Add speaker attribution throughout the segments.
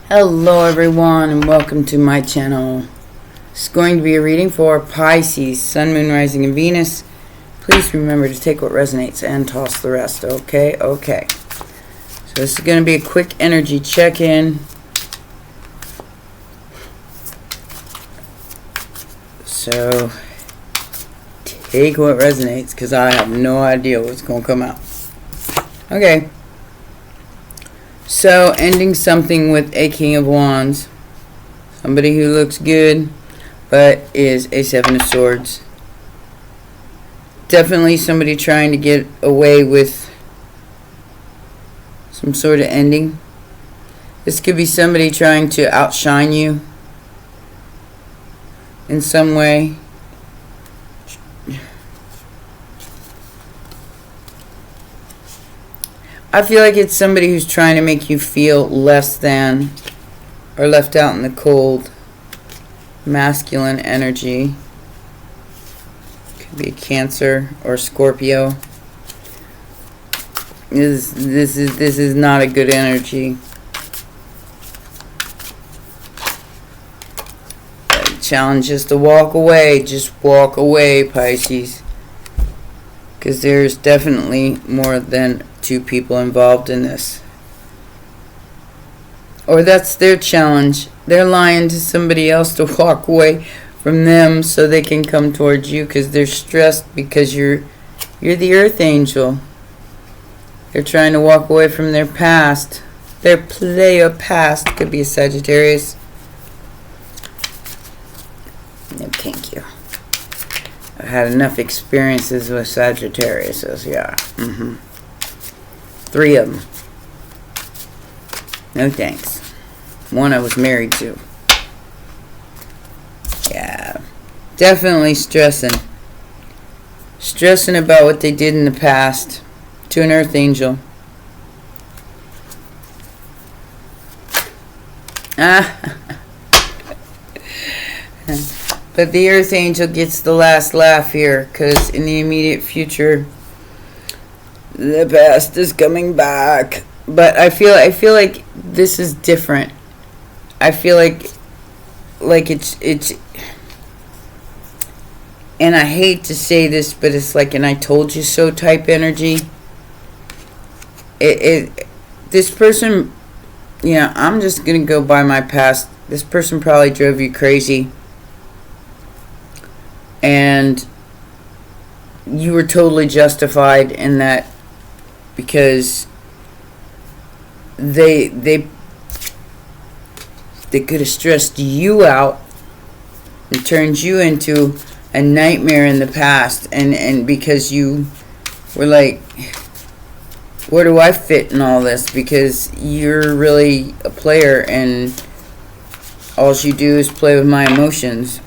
Speaker 1: Hello everyone and welcome to my channel. It's going to be a reading for Pisces, Sun, Moon, Rising, and Venus. Please remember to take what resonates and toss the rest, okay? Okay. So this is going to be a quick energy check-in. So take what resonates because I have no idea what's going to come out. Okay. So, ending something with a King of Wands. Somebody who looks good, but is a Seven of Swords. Definitely somebody trying to get away with some sort of ending. This could be somebody trying to outshine you in some way. I feel like it's somebody who's trying to make you feel less than or left out in the cold. Masculine energy. Could be a Cancer or Scorpio. This is not a good energy. Challenge is to walk away. Just walk away, Pisces. Because there's definitely more than two people involved in this. Or that's their challenge. They're lying to somebody else to walk away from them so they can come towards you because they're stressed because you're the earth angel. They're trying to walk away from their past. Their player past. Could be a Sagittarius. No, thank you. I've had enough experiences with Sagittarius, yeah. 3 of them. No thanks. One I was married to. Yeah. Definitely stressing. Stressing about what they did in the past to an earth angel. But the earth angel gets the last laugh here because in the immediate future the past is coming back. But I feel like this is different. I feel like it's and I hate to say this, but it's like an I told you so type energy. This person, I'm just gonna go by my past. This person probably drove you crazy. And you were totally justified in that because they could have stressed you out and turned you into a nightmare in the past, and because you were like, where do I fit in all this? Because you're really a player and all you do is play with my emotions.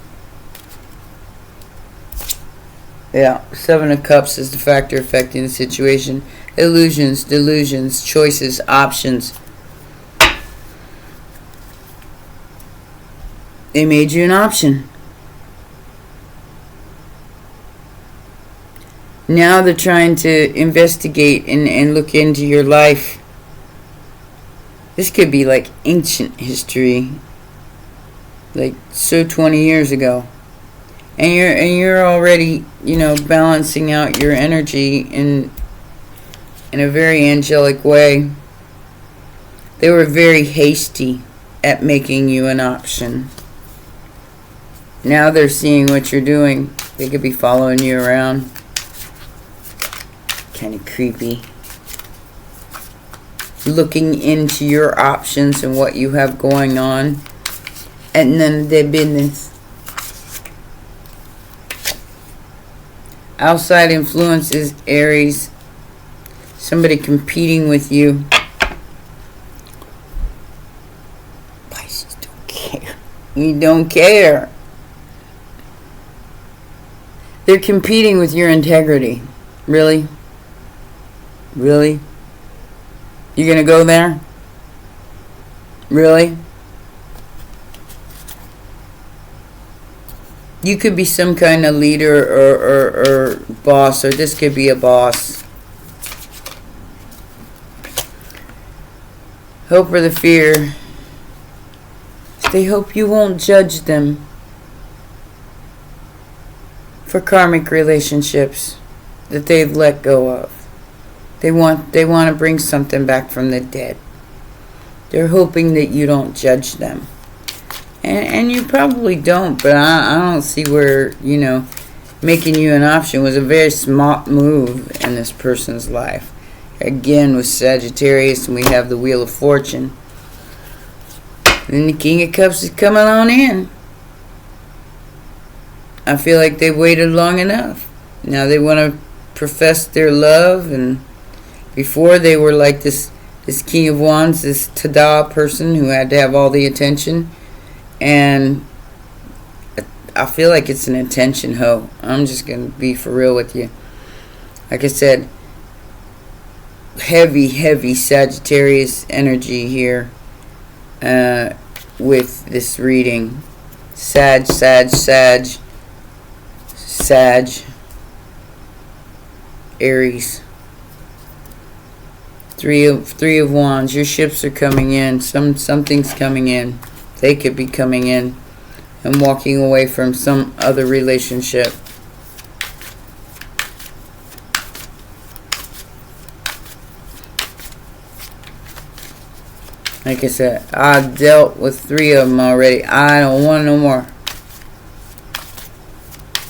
Speaker 1: Yeah, 7 of Cups is the factor affecting the situation. Illusions, delusions, choices, options. They made you an option. Now they're trying to investigate and look into your life. This could be like ancient history. Like 20 years ago. And you're already, balancing out your energy in a very angelic way. They were very hasty at making you an option. Now they're seeing what you're doing. They could be following you around. Kind of creepy. Looking into your options and what you have going on. And none of their business. Outside influence is Aries. Somebody competing with you. Pisces don't care. You don't care. They're competing with your integrity. Really? Really? You're going to go there? Really? You could be some kind of leader or boss, or this could be a boss. Hope or the fear. They hope you won't judge them for karmic relationships that they've let go of. They want to bring something back from the dead. They're hoping that you don't judge them. And you probably don't, but I don't see where, making you an option was a very smart move in this person's life. Again, with Sagittarius, and we have the Wheel of Fortune. And the King of Cups is coming on in. I feel like they've waited long enough. Now they want to profess their love, and before they were like this King of Wands, this tada person who had to have all the attention. And I feel like it's an attention hoe. I'm just going to be for real with you. Like I said, heavy Sagittarius energy here with this reading. Sag. Aries. Three of Wands. Your ships are coming in. Something's coming in. They could be coming in and walking away from some other relationship. Like I said, I dealt with 3 of them already. I don't want no more.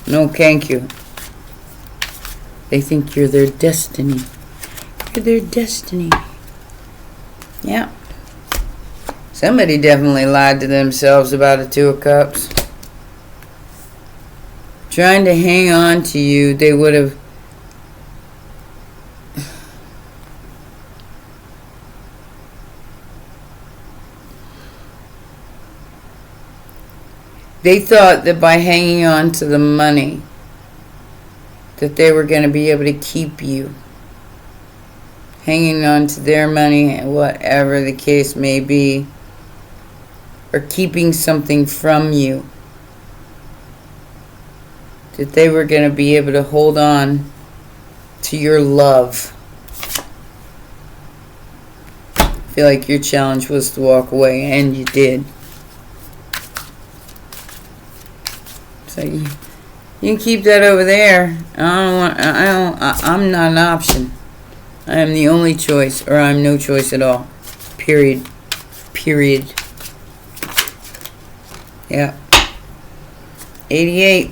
Speaker 1: No, thank you. They think you're their destiny. You're their destiny. Yeah. Somebody definitely lied to themselves about a 2 of Cups. Trying to hang on to you, they would have... They thought that by hanging on to the money, that they were going to be able to keep you. Hanging on to their money, whatever the case may be. Or keeping something from you. That they were going to be able to hold on to your love. I feel like your challenge was to walk away, and you did. So you can keep that over there. I'm not an option. I am the only choice, or I'm no choice at all. Period. Yeah. 88.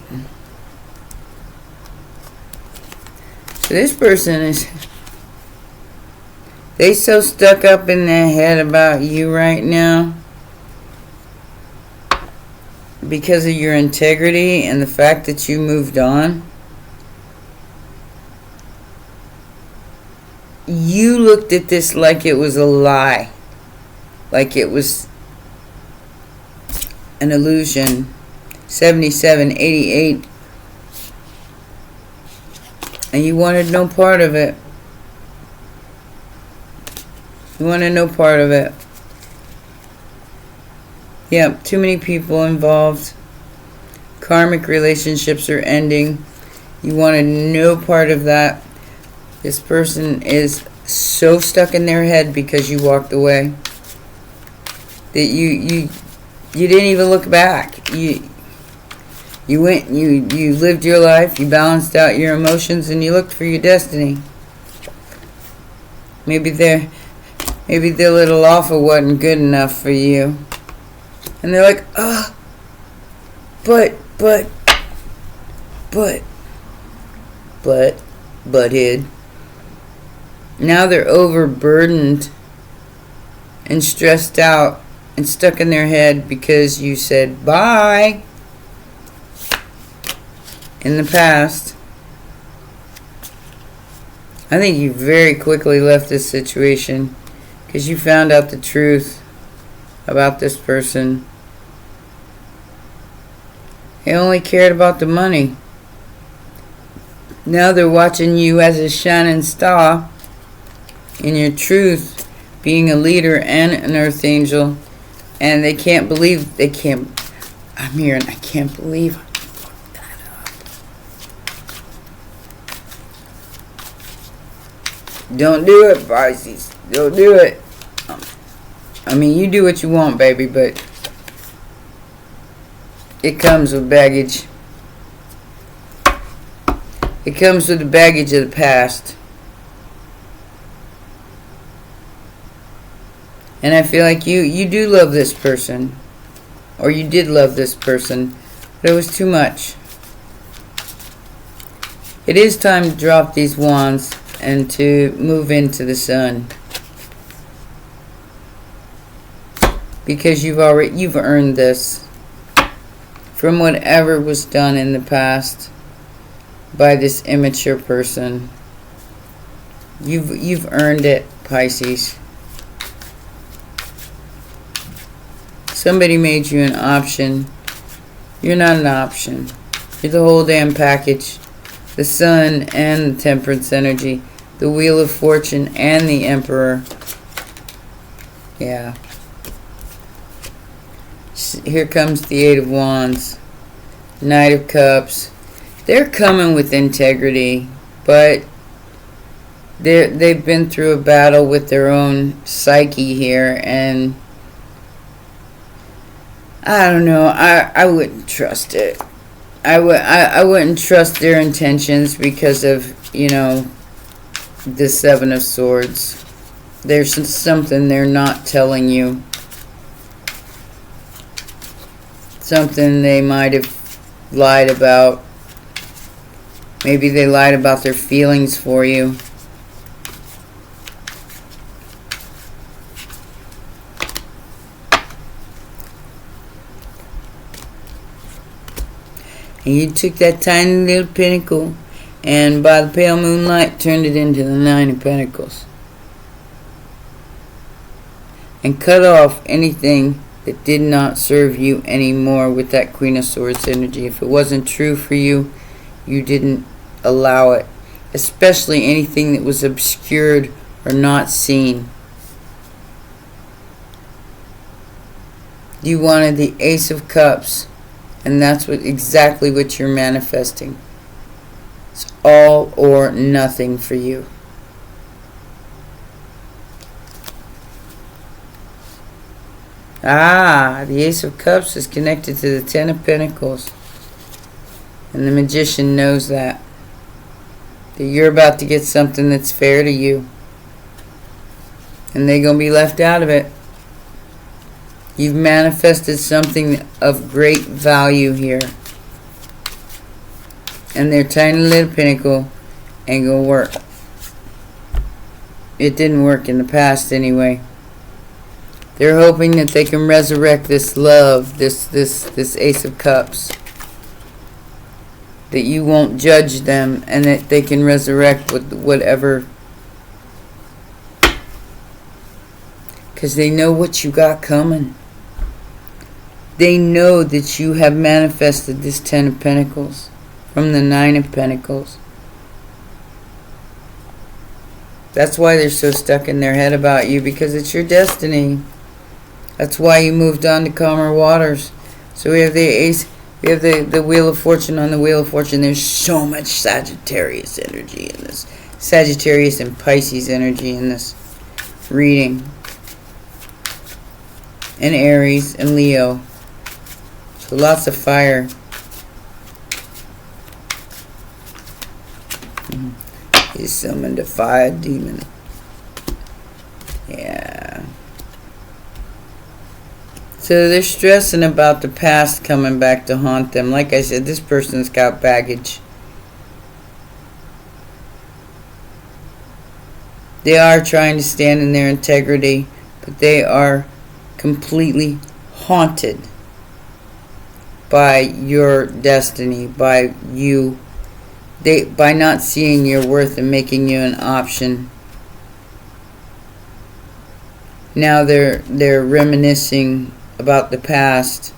Speaker 1: So this person is... They so stuck up in their head about you right now. Because of your integrity and the fact that you moved on. You looked at this like it was a lie. Like it was an illusion. 77, 88. And you wanted no part of it. You wanted no part of it. Yep, too many people involved. Karmic relationships are ending. You wanted no part of that. This person is so stuck in their head because you walked away that you didn't even look back. You went, you lived your life, you balanced out your emotions, and you looked for your destiny. Maybe their little offer wasn't good enough for you. And they're like, butthead. Now they're overburdened and stressed out and stuck in their head because you said bye in the past. I think you very quickly left this situation because you found out the truth about this person. They only cared about the money. Now they're watching you as a shining star in your truth, being a leader and an earth angel, and they can't believe I'm here and I can't believe I fucked that up. Don't do it, Pisces. Don't do it. I mean, you do what you want, baby, but It comes with baggage. It comes with the baggage of the past. And I feel like you do love this person. Or you did love this person. But it was too much. It is time to drop these wands and to move into the sun. Because you've earned this. From whatever was done in the past by this immature person. You've earned it, Pisces. Somebody made you an option. You're not an option. You're the whole damn package. The sun and the temperance energy. The wheel of fortune and the emperor. Yeah. Here comes the Eight of Wands. Knight of Cups. They're coming with integrity. But they've been through a battle with their own psyche here. And I don't know. I wouldn't trust it. I wouldn't trust their intentions because of, the Seven of Swords. There's something they're not telling you. Something they might have lied about. Maybe they lied about their feelings for you. And you took that tiny little pentacle and by the pale moonlight turned it into the Nine of Pentacles. And cut off anything that did not serve you anymore with that Queen of Swords energy. If it wasn't true for you, you didn't allow it. Especially anything that was obscured or not seen. You wanted the Ace of Cups. And that's exactly what you're manifesting. It's all or nothing for you. The Ace of Cups is connected to the Ten of Pentacles. And the Magician knows that. That you're about to get something that's fair to you. And they're going to be left out of it. You've manifested something of great value here. And their tiny little pinnacle ain't gonna work. It didn't work in the past anyway. They're hoping that they can resurrect this love, this Ace of Cups. That you won't judge them and that they can resurrect with whatever. Because they know what you got coming. They know that you have manifested this Ten of Pentacles from the Nine of Pentacles. That's why they're so stuck in their head about you, because it's your destiny. That's why you moved on to calmer waters. So we have the Ace, we have the Wheel of Fortune on the Wheel of Fortune. There's so much Sagittarius energy in this. Sagittarius and Pisces energy in this reading. And Aries and Leo. So lots of fire. He summoned a fire demon. Yeah. So they're stressing about the past coming back to haunt them. Like I said, this person's got baggage. They are trying to stand in their integrity, but they are completely haunted by your destiny, by you, by not seeing your worth and making you an option. Now they're reminiscing about the past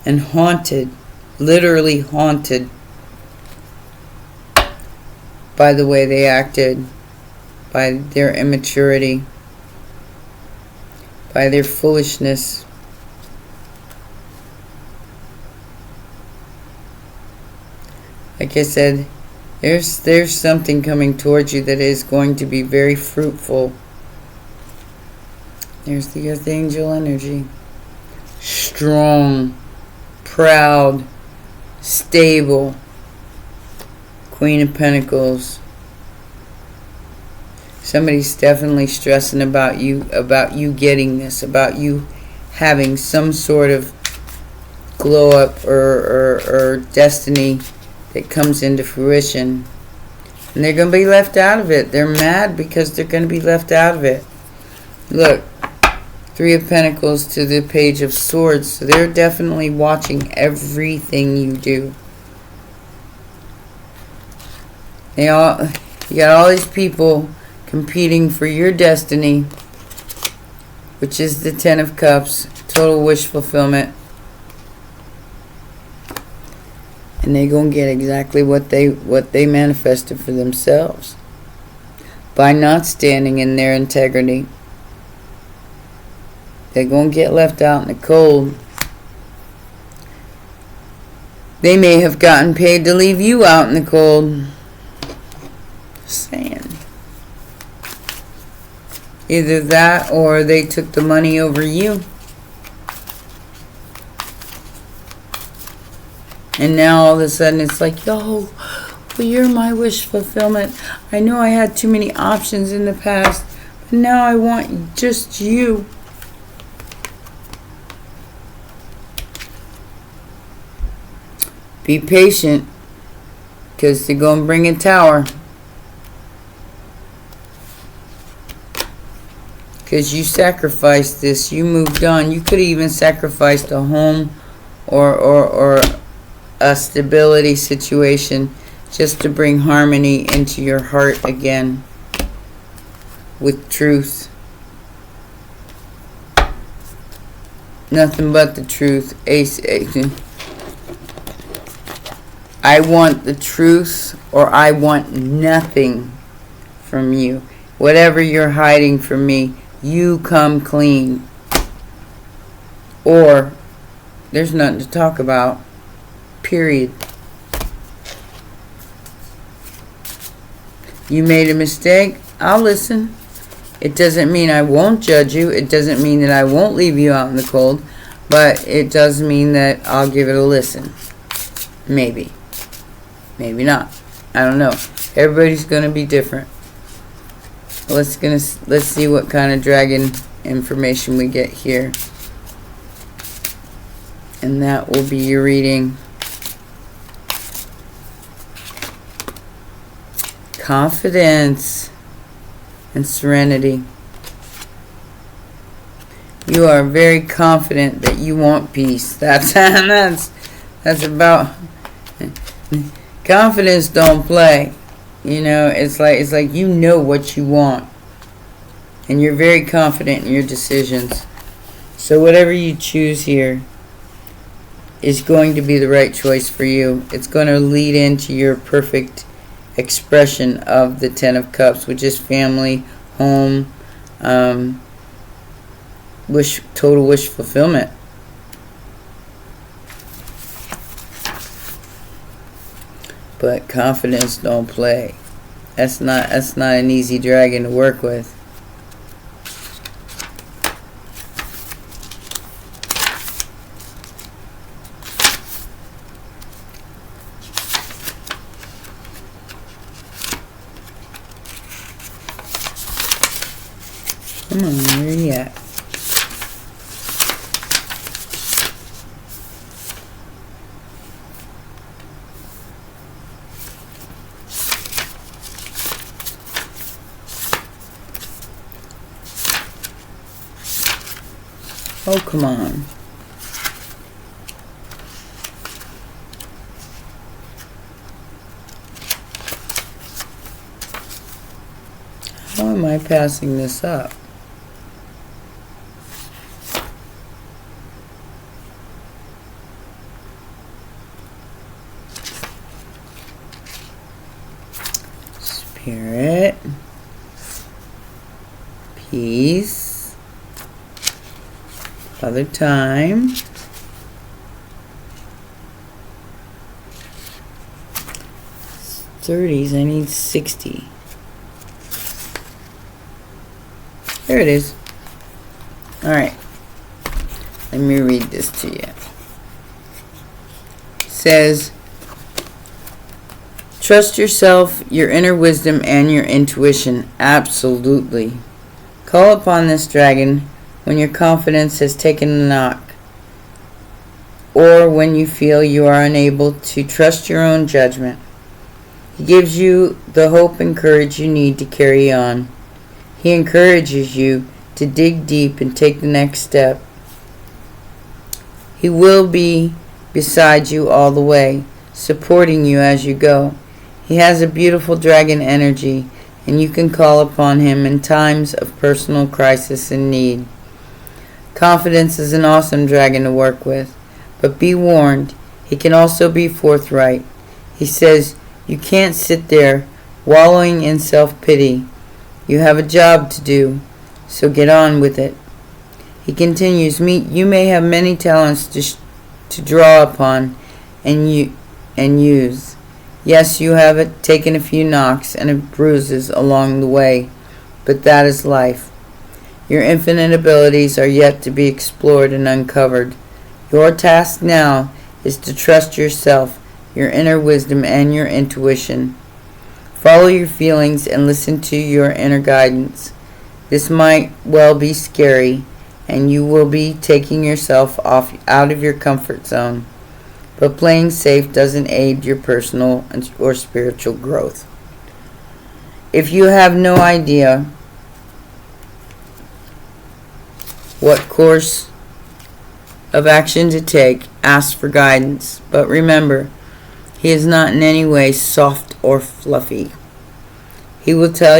Speaker 1: and haunted, literally haunted by the way they acted, by their immaturity, by their foolishness. Like I said, there's something coming towards you that is going to be very fruitful. There's the Earth Angel energy. strong, proud, stable. Queen of Pentacles. Somebody's definitely stressing about you getting this, about you having some sort of glow up or destiny that comes into fruition. And they're going to be left out of it. They're mad because they're going to be left out of it. Look, Three of Pentacles to the Page of Swords. So they're definitely watching everything you do. You got all these people competing for your destiny, which is the Ten of Cups, total wish fulfillment. And they're going to get exactly what they manifested for themselves by not standing in their integrity. They're going to get left out in the cold. They may have gotten paid to leave you out in the cold. Just saying. Either that or they took the money over you. And now all of a sudden it's like, yo, well, you're my wish fulfillment. I know I had too many options in the past, but now I want just you. Be patient, because they're going to bring a tower. Because you sacrificed this. You moved on. You could have even sacrificed a home or a stability situation just to bring harmony into your heart again with truth. Nothing but the truth. Ace. I want the truth, or I want nothing from you. Whatever you're hiding from me, you come clean. Or there's nothing to talk about. Period. You made a mistake, I'll listen. It doesn't mean I won't judge you. It doesn't mean that I won't leave you out in the cold. But it does mean that I'll give it a listen. Maybe. Maybe not. I don't know. Everybody's going to be different. Let's see what kind of dragon information we get here. And that will be your reading. Confidence and serenity. You are very confident that you want peace. That's about. Confidence don't play. You know, it's like you know what you want. And you're very confident in your decisions. So whatever you choose here is going to be the right choice for you. It's going to lead into your perfect expression of the Ten of Cups, which is family, home, total wish fulfillment. But confidence don't play. That's not an easy dragon to work with. Come on, where are you at? Oh, come on. How am I passing this up? Spirit. Peace. Other time. $30s, I need 60. There it is. Alright. Let me read this to you. It says, trust yourself, your inner wisdom, and your intuition. Absolutely. Call upon this dragon when your confidence has taken a knock, or when you feel you are unable to trust your own judgment. He gives you the hope and courage you need to carry on. He encourages you to dig deep and take the next step. He will be beside you all the way, supporting you as you go. He has a beautiful dragon energy, and you can call upon him in times of personal crisis and need. Confidence is an awesome dragon to work with, but be warned, he can also be forthright. He says, you can't sit there wallowing in self-pity. You have a job to do, so get on with it. He continues, you may have many talents to draw upon and use. Yes, you have taken a few knocks and bruises along the way, but that is life. Your infinite abilities are yet to be explored and uncovered. Your task now is to trust yourself, your inner wisdom, and your intuition. Follow your feelings and listen to your inner guidance. This might well be scary, and you will be taking yourself out of your comfort zone. But playing safe doesn't aid your personal or spiritual growth. If you have no idea what course of action to take, ask for guidance. But remember, he is not in any way soft or fluffy. He will tell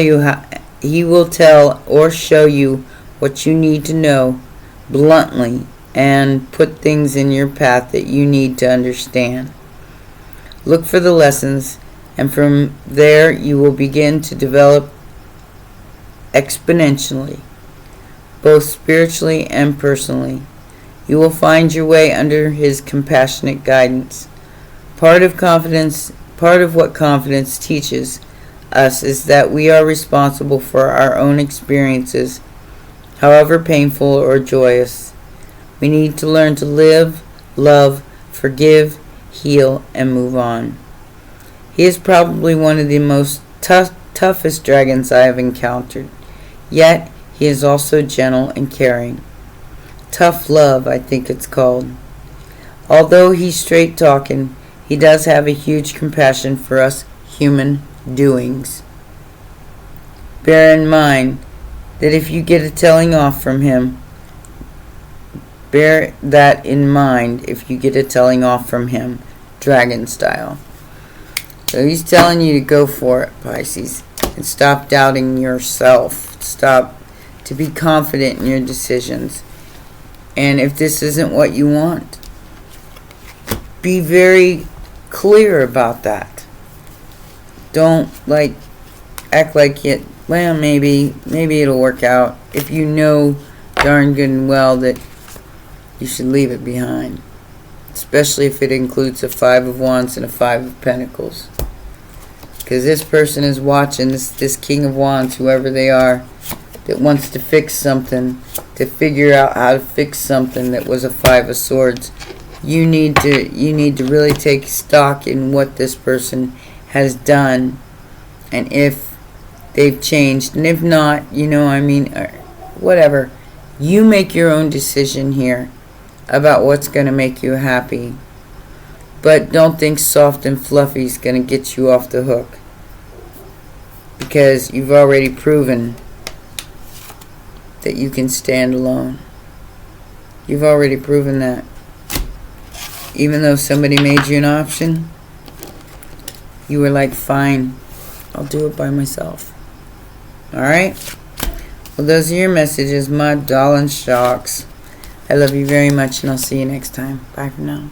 Speaker 1: or show you what you need to know bluntly and put things in your path that you need to understand. Look for the lessons, and from there you will begin to develop exponentially, both spiritually and personally. You will find your way under his compassionate guidance. Part of what confidence teaches us is that we are responsible for our own experiences, however painful or joyous. We need to learn to live, love, forgive, heal, and move on. He is probably one of the most toughest dragons I have encountered, yet he is also gentle and caring. Tough love, I think it's called. Although he's straight talking, he does have a huge compassion for us human doings. Bear in mind that if you get a telling off from him, dragon style. So he's telling you to go for it, Pisces, and stop doubting yourself. Stop to be confident in your decisions. And if this isn't what you want, be very clear about that. Don't act like it. Well, maybe it'll work out. If you know darn good and well that you should leave it behind, especially if it includes a 5 of Wands and a 5 of Pentacles. Because this person is watching, this King of Wands, whoever they are, that wants to fix something, to figure out how to fix something that was a 5 of Swords. You need to really take stock in what this person has done, and if they've changed, and if not, whatever. You make your own decision here about what's going to make you happy. But don't think soft and fluffy is going to get you off the hook, because you've already proven that you can stand alone. You've already proven that. Even though somebody made you an option, you were like, fine, I'll do it by myself. Alright? Well, those are your messages, my darling sharks. I love you very much, and I'll see you next time. Bye for now.